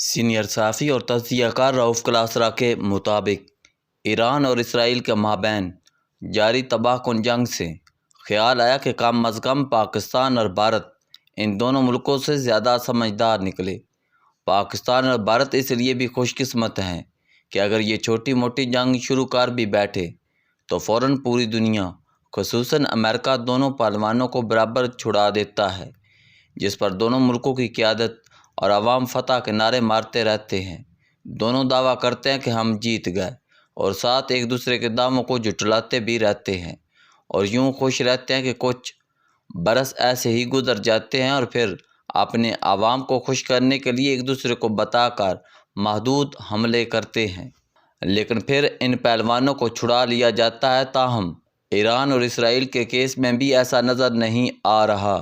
Senior صحافی اور تجزیہ کار رؤف کلاسرا کے مطابق ایران اور اسرائیل کے مابین جاری تباہ کن جنگ سے خیال آیا کہ کم از کم پاکستان اور بھارت ان دونوں ملکوں سے زیادہ سمجھدار نکلے۔ پاکستان اور بھارت اس لیے بھی خوش قسمت ہیں کہ اگر یہ چھوٹی موٹی جنگ شروع کر بھی بیٹھے تو فوراً پوری دنیا خصوصاً امریکہ دونوں پہلوانوں کو برابر چھڑا دیتا ہے، جس پر دونوں ملکوں کی قیادت اور عوام فتح کے نعرے مارتے رہتے ہیں۔ دونوں دعویٰ کرتے ہیں کہ ہم جیت گئے اور ساتھ ایک دوسرے کے دعووں کو جھٹلاتے بھی رہتے ہیں، اور یوں خوش رہتے ہیں کہ کچھ برس ایسے ہی گزر جاتے ہیں اور پھر اپنے عوام کو خوش کرنے کے لیے ایک دوسرے کو بتا کر محدود حملے کرتے ہیں، لیکن پھر ان پہلوانوں کو چھڑا لیا جاتا ہے۔ تاہم ایران اور اسرائیل کے کیس میں بھی ایسا نظر نہیں آ رہا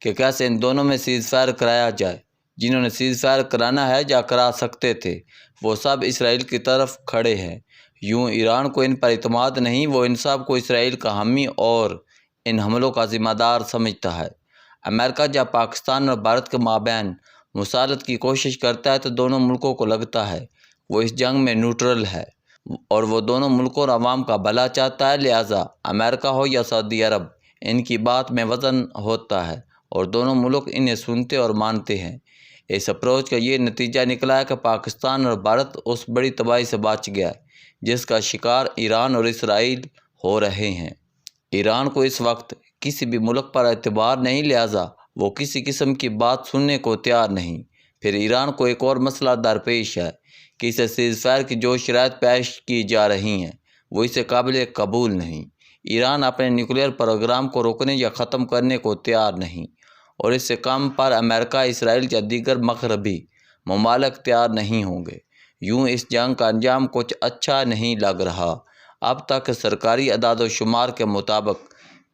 کہ کیسے ان دونوں میں سیز فائر کرایا جائے۔ جنہوں نے سیز فائر کرانا ہے یا کرا سکتے تھے وہ سب اسرائیل کی طرف کھڑے ہیں۔ یوں ایران کو ان پر اعتماد نہیں، وہ ان سب کو اسرائیل کا حامی اور ان حملوں کا ذمہ دار سمجھتا ہے۔ امریکہ جب پاکستان اور بھارت کے مابین مصالحت کی کوشش کرتا ہے تو دونوں ملکوں کو لگتا ہے وہ اس جنگ میں نیوٹرل ہے اور وہ دونوں ملکوں اور عوام کا بھلا چاہتا ہے، لہٰذا امریکہ ہو یا سعودی عرب ان کی بات میں وزن ہوتا ہے اور دونوں ملک انہیں سنتے اور مانتے ہیں۔ اس اپروچ کا یہ نتیجہ نکلا ہے کہ پاکستان اور بھارت اس بڑی تباہی سے بچ گیا جس کا شکار ایران اور اسرائیل ہو رہے ہیں۔ ایران کو اس وقت کسی بھی ملک پر اعتبار نہیں، لہٰذا وہ کسی قسم کی بات سننے کو تیار نہیں۔ پھر ایران کو ایک اور مسئلہ درپیش ہے کہ اسے سیز فائر کی جو شرائط پیش کی جا رہی ہیں وہ اسے قابل قبول نہیں۔ ایران اپنے نیوکلیئر پروگرام کو روکنے یا ختم کرنے کو تیار نہیں، اور اس سے کم پر امریکہ، اسرائیل یا دیگر مغربی ممالک تیار نہیں ہوں گے۔ یوں اس جنگ کا انجام کچھ اچھا نہیں لگ رہا۔ اب تک سرکاری اعداد و شمار کے مطابق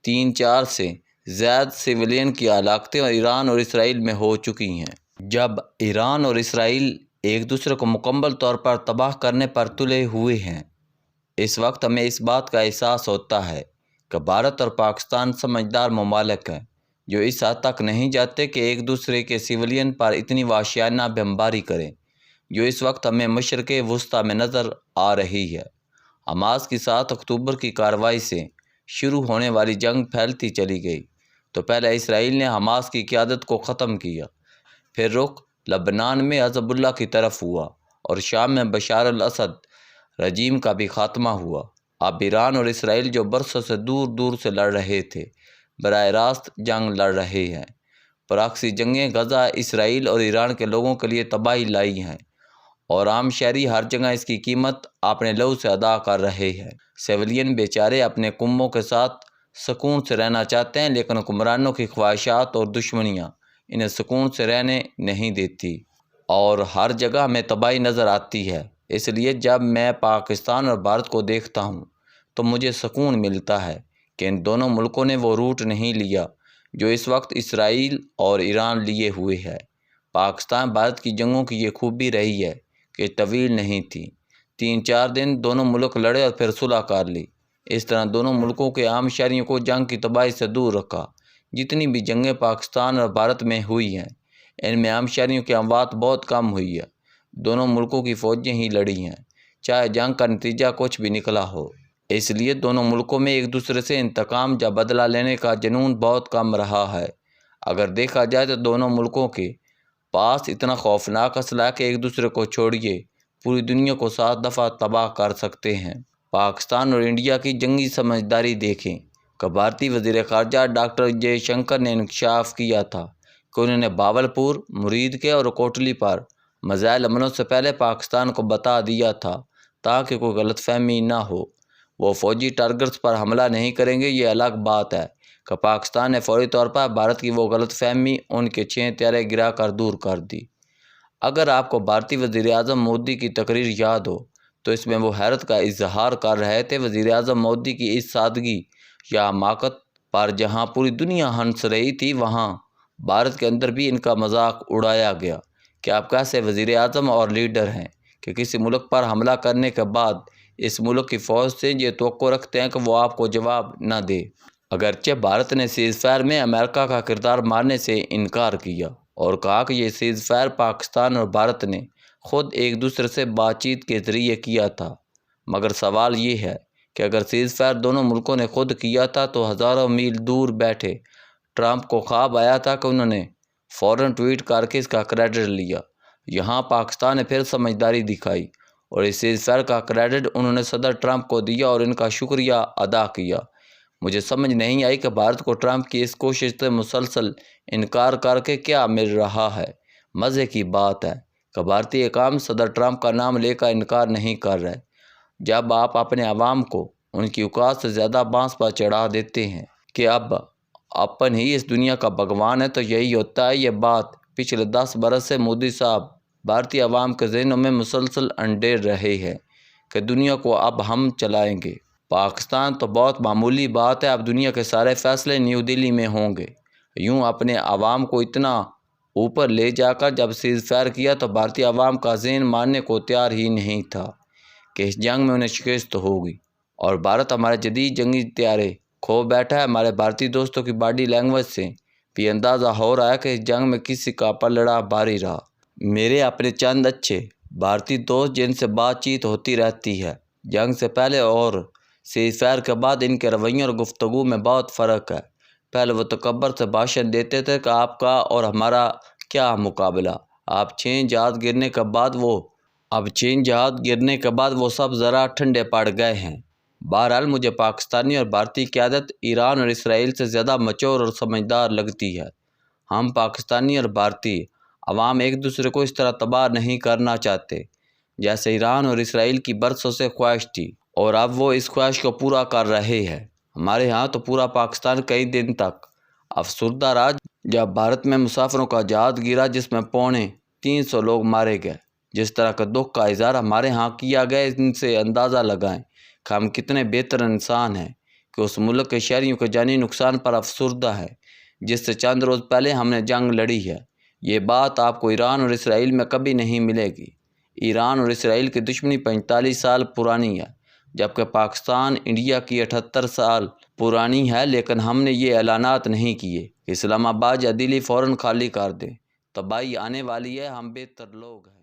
3-4 سے زائد سویلین کی ہلاکتیں ایران اور اسرائیل میں ہو چکی ہیں۔ جب ایران اور اسرائیل ایک دوسرے کو مکمل طور پر تباہ کرنے پر تلے ہوئے ہیں، اس وقت ہمیں اس بات کا احساس ہوتا ہے کہ بھارت اور پاکستان سمجھدار ممالک ہیں جو اس حد تک نہیں جاتے کہ ایک دوسرے کے سویلین پر اتنی وحشیانہ بمباری کریں جو اس وقت ہمیں مشرق وسطیٰ میں نظر آ رہی ہے۔ حماس کی 7 اکتوبر کی کارروائی سے شروع ہونے والی جنگ پھیلتی چلی گئی تو پہلے اسرائیل نے حماس کی قیادت کو ختم کیا، پھر رخ لبنان میں حزب اللہ کی طرف ہوا اور شام میں بشار الاسد رجیم کا بھی خاتمہ ہوا۔ اب ایران اور اسرائیل جو برسوں سے دور دور سے لڑ رہے تھے براہ راست جنگ لڑ رہے ہیں۔ پراکسی جنگیں غزہ، اسرائیل اور ایران کے لوگوں کے لیے تباہی لائی ہیں اور عام شہری ہر جگہ اس کی قیمت اپنے لہو سے ادا کر رہے ہیں۔ سویلین بیچارے اپنے کنبوں کے ساتھ سکون سے رہنا چاہتے ہیں، لیکن حکمرانوں کی خواہشات اور دشمنیاں انہیں سکون سے رہنے نہیں دیتی اور ہر جگہ میں تباہی نظر آتی ہے۔ اس لیے جب میں پاکستان اور بھارت کو دیکھتا ہوں تو مجھے سکون ملتا ہے کہ ان دونوں ملکوں نے وہ روٹ نہیں لیا جو اس وقت اسرائیل اور ایران لیے ہوئے ہے۔ پاکستان بھارت کی جنگوں کی یہ خوبی رہی ہے کہ طویل نہیں تھی، 3-4 دن دونوں ملک لڑے اور پھر صلح کر لی۔ اس طرح دونوں ملکوں کے عام شہریوں کو جنگ کی تباہی سے دور رکھا۔ جتنی بھی جنگیں پاکستان اور بھارت میں ہوئی ہیں ان میں عام شہریوں کی اموات بہت کم ہوئی ہے۔ دونوں ملکوں کی فوجیں ہی لڑی ہیں، چاہے جنگ کا نتیجہ کچھ بھی نکلا ہو۔ اس لیے دونوں ملکوں میں ایک دوسرے سے انتقام یا بدلہ لینے کا جنون بہت کم رہا ہے۔ اگر دیکھا جائے تو دونوں ملکوں کے پاس اتنا خوفناک اسلحہ کہ ایک دوسرے کو چھوڑیے پوری دنیا کو 7 دفعہ تباہ کر سکتے ہیں۔ پاکستان اور انڈیا کی جنگی سمجھداری دیکھیں کہ بھارتی وزیر خارجہ ڈاکٹر جے شنکر نے انکشاف کیا تھا کہ انہوں نے بھاولپور، مرید کے اور کوٹلی پر میزائل حملوں سے پہلے پاکستان کو بتا دیا تھا تاکہ کوئی غلط فہمی نہ ہو۔ وہ فوجی ٹارگٹس پر حملہ نہیں کریں گے۔ یہ الگ بات ہے کہ پاکستان نے فوری طور پر بھارت کی وہ غلط فہمی ان کے 6 طیارے گرا کر دور کر دی۔ اگر آپ کو بھارتی وزیر اعظم مودی کی تقریر یاد ہو تو اس میں وہ حیرت کا اظہار کر رہے تھے۔ وزیر اعظم مودی کی اس سادگی یا حماقت پر جہاں پوری دنیا ہنس رہی تھی، وہاں بھارت کے اندر بھی ان کا مذاق اڑایا گیا کہ آپ کیسے وزیر اعظم اور لیڈر ہیں کہ کسی ملک پر حملہ کرنے کے بعد اس ملک کی فوج سے یہ توقع رکھتے ہیں کہ وہ آپ کو جواب نہ دے۔ اگرچہ بھارت نے سیز فائر میں امریکہ کا کردار ماننے سے انکار کیا اور کہا کہ یہ سیز فائر پاکستان اور بھارت نے خود ایک دوسرے سے بات چیت کے ذریعے کیا تھا، مگر سوال یہ ہے کہ اگر سیز فائر دونوں ملکوں نے خود کیا تھا تو ہزاروں میل دور بیٹھے ٹرمپ کو خواب آیا تھا کہ انہوں نے فوراً ٹویٹ کر کے اس کا کریڈٹ لیا۔ یہاں پاکستان نے پھر سمجھداری دکھائی اور اس سیز فائر کا کریڈٹ انہوں نے صدر ٹرمپ کو دیا اور ان کا شکریہ ادا کیا۔ مجھے سمجھ نہیں آئی کہ بھارت کو ٹرمپ کی اس کوشش سے مسلسل انکار کر کے کیا مل رہا ہے۔ مزے کی بات ہے کہ بھارتی حکام صدر ٹرمپ کا نام لے کر انکار نہیں کر رہے، جب آپ اپنے عوام کو ان کی اوقات سے زیادہ بانس پر چڑھا دیتے ہیں کہ اب اپن ہی اس دنیا کا بھگوان ہے، تو یہی ہوتا ہے۔ یہ بات پچھلے 10 برس سے مودی صاحب بھارتی عوام کے ذہنوں میں مسلسل انڈیر رہے ہیں کہ دنیا کو اب ہم چلائیں گے۔ پاکستان تو بہت معمولی بات ہے، اب دنیا کے سارے فیصلے نیو دہلی میں ہوں گے۔ یوں اپنے عوام کو اتنا اوپر لے جا کر جب سیز فائر کیا تو بھارتی عوام کا ذہن ماننے کو تیار ہی نہیں تھا کہ اس جنگ میں انہیں شکست ہوگی اور بھارت ہمارے جدید جنگی طیارے کھو بیٹھا ہے۔ ہمارے بھارتی دوستوں کی باڈی لینگویج سے بھی اندازہ ہو رہا ہے کہ اس جنگ میں کسی کا پلڑا بھاری رہا۔ میرے اپنے چند اچھے بھارتی دوست جن سے بات چیت ہوتی رہتی ہے، جنگ سے پہلے اور سیز فائر کے بعد ان کے رویوں اور گفتگو میں بہت فرق ہے۔ پہلے وہ تکبر سے بھاشن دیتے تھے کہ آپ کا اور ہمارا کیا مقابلہ، اب چین جہاز گرنے کے بعد وہ سب ذرا ٹھنڈے پڑ گئے ہیں۔ بہرحال مجھے پاکستانی اور بھارتی قیادت ایران اور اسرائیل سے زیادہ مچور اور سمجھدار لگتی ہے۔ ہم پاکستانی اور بھارتی عوام ایک دوسرے کو اس طرح تباہ نہیں کرنا چاہتے جیسے ایران اور اسرائیل کی برسوں سے خواہش تھی، اور اب وہ اس خواہش کو پورا کر رہے ہیں۔ ہمارے ہاں تو پورا پاکستان کئی دن تک افسردہ رہا جب بھارت میں مسافروں کا جہاز گرا جس میں 350 لوگ مارے گئے۔ جس طرح کا دکھ کا اظہار ہمارے ہاں کیا گیا، ان سے اندازہ لگائیں کہ ہم کتنے بہتر انسان ہیں کہ اس ملک کے شہریوں کے جانی نقصان پر افسردہ ہے جس سے چند روز پہلے ہم نے جنگ لڑی ہے۔ یہ بات آپ کو ایران اور اسرائیل میں کبھی نہیں ملے گی۔ ایران اور اسرائیل کی دشمنی 45 سال پرانی ہے، جبکہ پاکستان انڈیا کی 78 سال پرانی ہے، لیکن ہم نے یہ اعلانات نہیں کیے کہ اسلام آباد یا دلی فوراً خالی کر دیں۔ تباہی آنے والی ہے، ہم بہتر لوگ ہیں۔